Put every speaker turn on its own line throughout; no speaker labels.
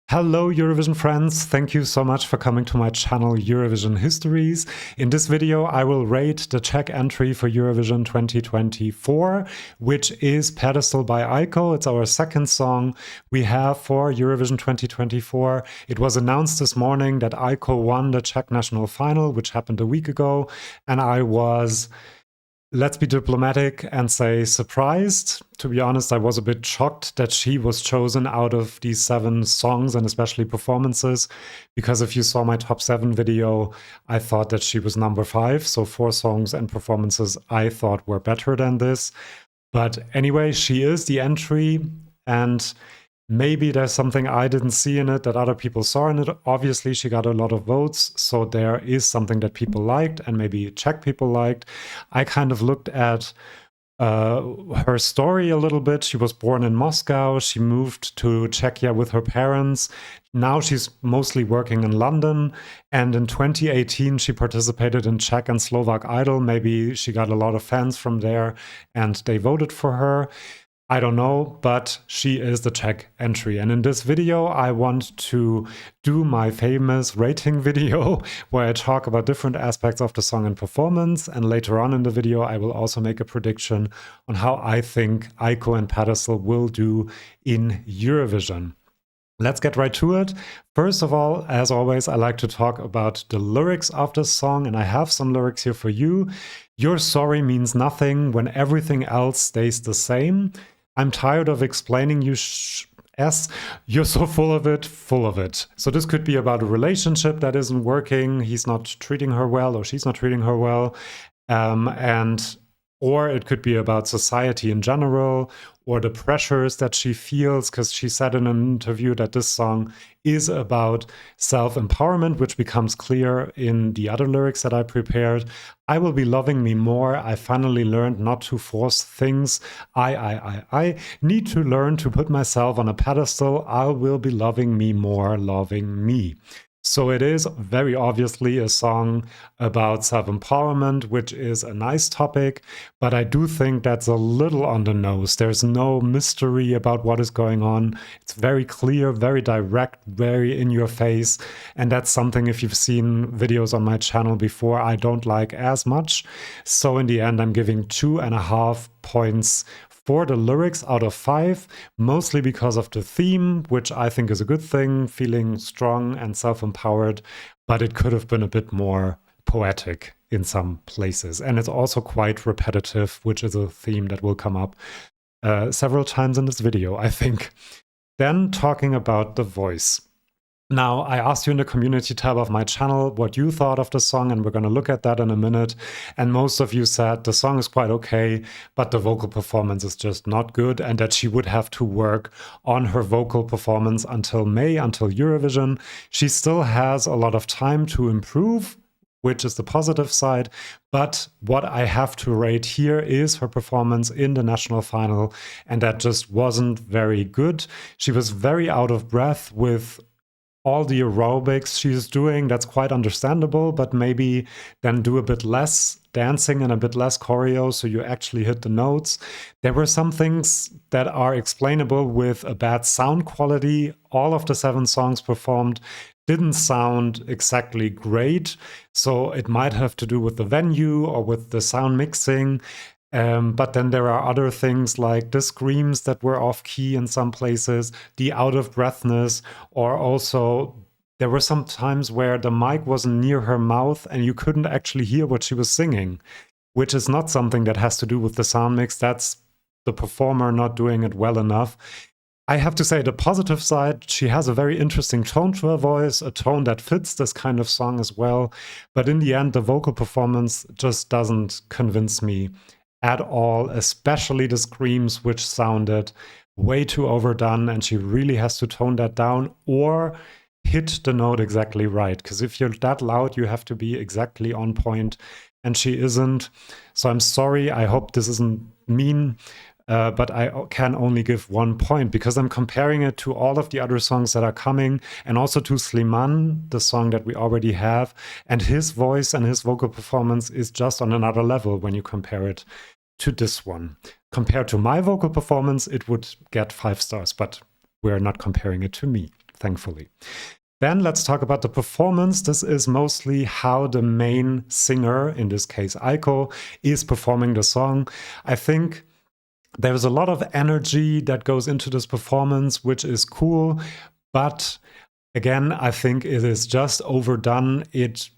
Hello Eurovision friends, thank you so much for coming to my channel Eurovision Histories. In this video I will rate the Czech entry for Eurovision 2024, which is Pedestal by Aiko. It's our second song we have for Eurovision 2024. It was announced this morning that Aiko won the Czech national final, which happened a week ago, and I was, let's be diplomatic and say, surprised. To be honest, I was a bit shocked that she was chosen out of these 7 songs and especially performances, because if you saw my top 7 video, I thought that she was number 5. So 4 songs and performances I thought were better than this. But anyway, she is the entry, and maybe there's something I didn't see in it that other people saw in it. Obviously, she got a lot of votes, so there is something that people liked and maybe Czech people liked. I kind of looked at her story a little bit. She was born in Moscow. She moved to Czechia with her parents. Now she's mostly working in London. And in 2018, she participated in Czech and Slovak Idol. Maybe she got a lot of fans from there and they voted for her. I don't know, but she is the Czech entry. And in this video, I want to do my famous rating video where I talk about different aspects of the song and performance. And later on in the video, I will also make a prediction on how I think Aiko and Pedestal will do in Eurovision. Let's get right to it. First of all, as always, I like to talk about the lyrics of this song, and I have some lyrics here for you. Your sorry means nothing when everything else stays the same. I'm tired of explaining you you're so full of it, full of it. So this could be about a relationship that isn't working. He's not treating her well, or she's not treating her well. Or it could be about society in general, or the pressures that she feels, because she said in an interview that this song is about self-empowerment, which becomes clear in the other lyrics that I prepared. I will be loving me more. I finally learned not to force things. I need to learn to put myself on a pedestal. I will be loving me more, loving me. So it is very obviously a song about self-empowerment, which is a nice topic, but I do think that's a little on the nose. There's no mystery about what is going on. It's very clear, very direct, very in your face. And that's something, if you've seen videos on my channel before, I don't like as much. So in the end, I'm giving 2.5 points for the lyrics out of 5, mostly because of the theme, which I think is a good thing, feeling strong and self-empowered, but it could have been a bit more poetic in some places. And it's also quite repetitive, which is a theme that will come up several times in this video, I think. Then talking about the voice. Now, I asked you in the community tab of my channel what you thought of the song, and we're going to look at that in a minute. And most of you said the song is quite okay, but the vocal performance is just not good, and that she would have to work on her vocal performance until May, until Eurovision. She still has a lot of time to improve, which is the positive side. But what I have to rate here is her performance in the national final, and that just wasn't very good. She was very out of breath with all the aerobics she's doing. That's quite understandable, but maybe then do a bit less dancing and a bit less choreo so you actually hit the notes. There were some things that are explainable with a bad sound quality. All of the 7 songs performed didn't sound exactly great, so it might have to do with the venue or with the sound mixing. But then there are other things like the screams that were off key in some places, the out of breathness, or also there were some times where the mic wasn't near her mouth and you couldn't actually hear what she was singing, which is not something that has to do with the sound mix. That's the performer not doing it well enough. I have to say, the positive side, she has a very interesting tone to her voice, a tone that fits this kind of song as well. But in the end, the vocal performance just doesn't convince me at all, especially the screams, which sounded way too overdone, and she really has to tone that down or hit the note exactly right, because if you're that loud, you have to be exactly on point, and she isn't. So I'm sorry, I hope this isn't mean, but I can only give 1 point because I'm comparing it to all of the other songs that are coming, and also to Sliman, the song that we already have, and his voice and his vocal performance is just on another level when you compare it to this one. Compared to my vocal performance, it would get 5 stars, but we're not comparing it to me. thankfully. Then let's talk about the performance. This is mostly how the main singer, in this case Aiko, is performing the song. I think there's a lot of energy that goes into this performance, which is cool. But again, I think it is just overdone. It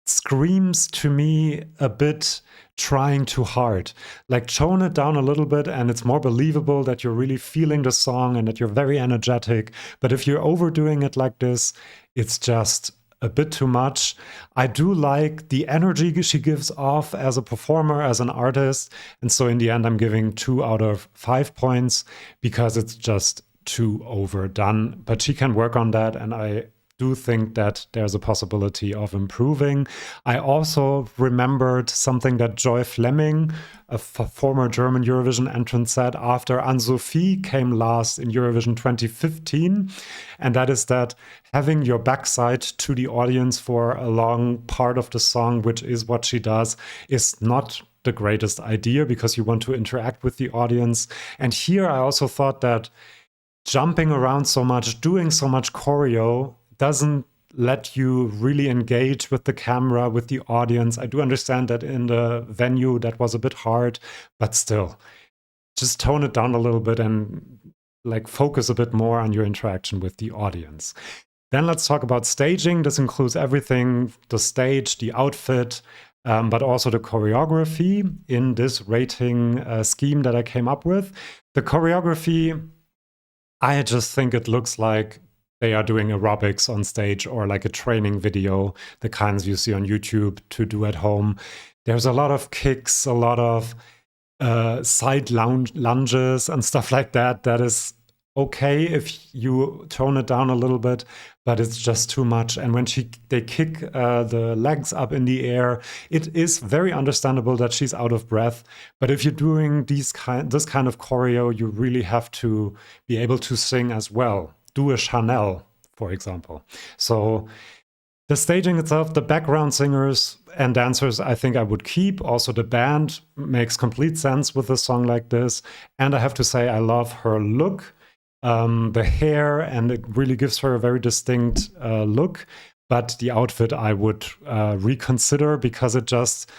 screams to me a bit trying too hard. Like, tone it down a little bit and it's more believable that you're really feeling the song and that you're very energetic. But if you're overdoing it like this, it's just a bit too much. I do like the energy she gives off as a performer, as an artist. And so in the end, I'm giving 2 out of 5 points because it's just too overdone. But she can work on that, and I do think that there's a possibility of improving. I also remembered something that Joy Fleming, a former German Eurovision entrant, said after Anne-Sophie came last in Eurovision 2015, and that is that having your backside to the audience for a long part of the song, which is what she does, is not the greatest idea because you want to interact with the audience. And here I also thought that jumping around so much, doing so much choreo, doesn't let you really engage with the camera, with the audience. I do understand that in the venue that was a bit hard, but still, just tone it down a little bit and like focus a bit more on your interaction with the audience. Then let's talk about staging. This includes everything, the stage, the outfit, but also the choreography in this rating scheme that I came up with. The choreography, I just think it looks like they are doing aerobics on stage or like a training video, the kinds you see on YouTube to do at home. There's a lot of kicks, a lot of side lunges and stuff like that. That is okay if you tone it down a little bit, but it's just too much. And when they kick the legs up in the air, it is very understandable that she's out of breath. But if you're doing this kind of choreo, you really have to be able to sing as well. Do a Chanel, for example. So the staging itself, the background singers and dancers, I think I would keep. Also, the band makes complete sense with a song like this. And I have to say, I love her look, the hair, and it really gives her a very distinct look. But the outfit I would reconsider because it just,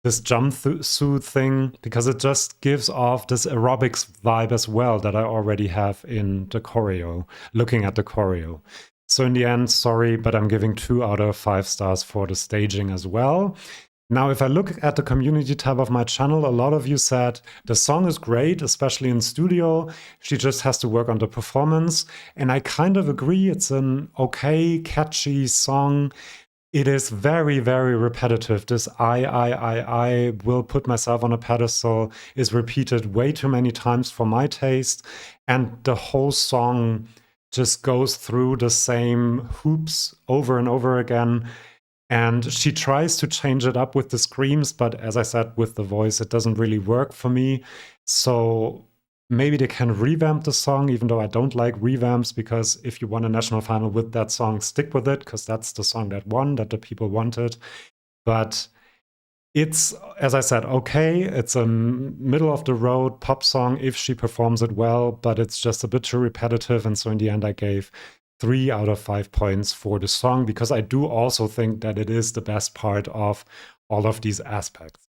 this jumpsuit thing, because it just gives off this aerobics vibe as well that I already have in the choreo, looking at the choreo. So in the end, sorry, but I'm giving 2 out of 5 stars for the staging as well. Now, if I look at the community tab of my channel, a lot of you said the song is great, especially in studio. She just has to work on the performance. And I kind of agree. It's an okay, catchy song. It is very, very repetitive. This I will put myself on a pedestal is repeated way too many times for my taste. And the whole song just goes through the same hoops over and over again. And she tries to change it up with the screams, but as I said, with the voice, it doesn't really work for me. So maybe they can revamp the song, even though I don't like revamps, because if you won a national final with that song, stick with it, because that's the song that won, that the people wanted. But it's, as I said, okay. It's a middle-of-the-road pop song if she performs it well, but it's just a bit too repetitive. And so in the end, I gave 3 out of 5 points for the song, because I do also think that it is the best part of all of these aspects.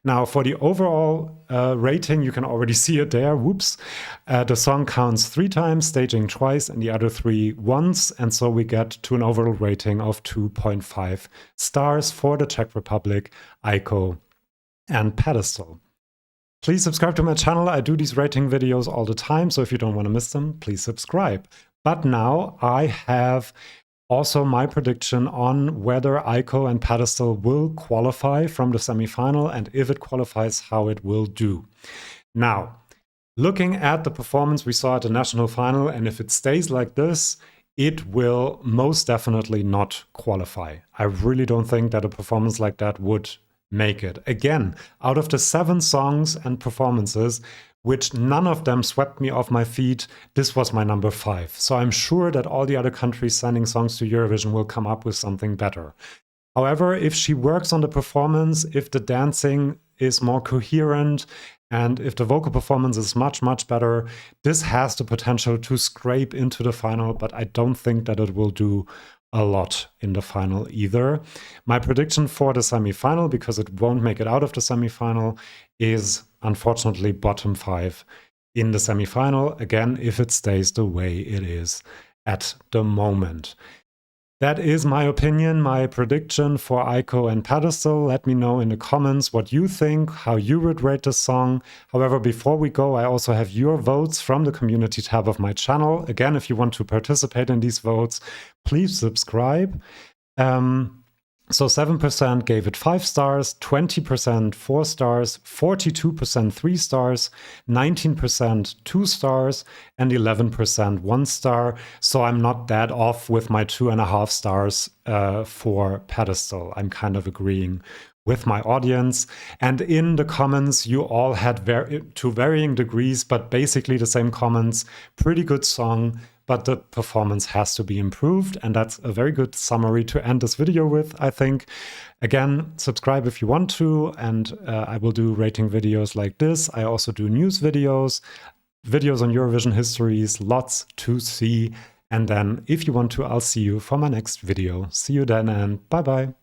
Now, for the overall rating, you can already see it there. Whoops. The song counts 3 times, staging twice, and the other 3 once. And so we get to an overall rating of 2.5 stars for the Czech Republic, Aiko, and Pedestal. Please subscribe to my channel. I do these rating videos all the time, so if you don't want to miss them, please subscribe. But now I have also my prediction on whether Aiko and Pedestal will qualify from the semifinal, and if it qualifies, how it will do. Now, looking at the performance we saw at the national final, and if it stays like this, it will most definitely not qualify. I really don't think that a performance like that would make it. Again, out of the 7 songs and performances, which none of them swept me off my feet, this was my number 5. So I'm sure that all the other countries sending songs to Eurovision will come up with something better. However, if she works on the performance, if the dancing is more coherent, And if the vocal performance is much, much better, this has the potential to scrape into the final, but I don't think that it will do a lot in the final either. My prediction for the semifinal, because it won't make it out of the semifinal, is unfortunately bottom 5 in the semifinal, again, if it stays the way it is at the moment. That is my opinion, my prediction for Aiko and Pedestal. Let me know in the comments what you think, how you would rate the song. However, before we go, I also have your votes from the community tab of my channel. Again, if you want to participate in these votes, please subscribe. So 7% gave it 5 stars, 20% 4 stars, 42% 3 stars, 19% 2 stars, and 11% 1 star. So I'm not that off with my 2.5 stars for Pedestal. I'm kind of agreeing with my audience. And in the comments, you all had to varying degrees, but basically the same comments. Pretty good song, but the performance has to be improved. And that's a very good summary to end this video with, I think. Again, subscribe if you want to, and I will do rating videos like this. I also do news videos, videos on Eurovision histories, lots to see. And then if you want to, I'll see you for my next video. See you then, and bye-bye.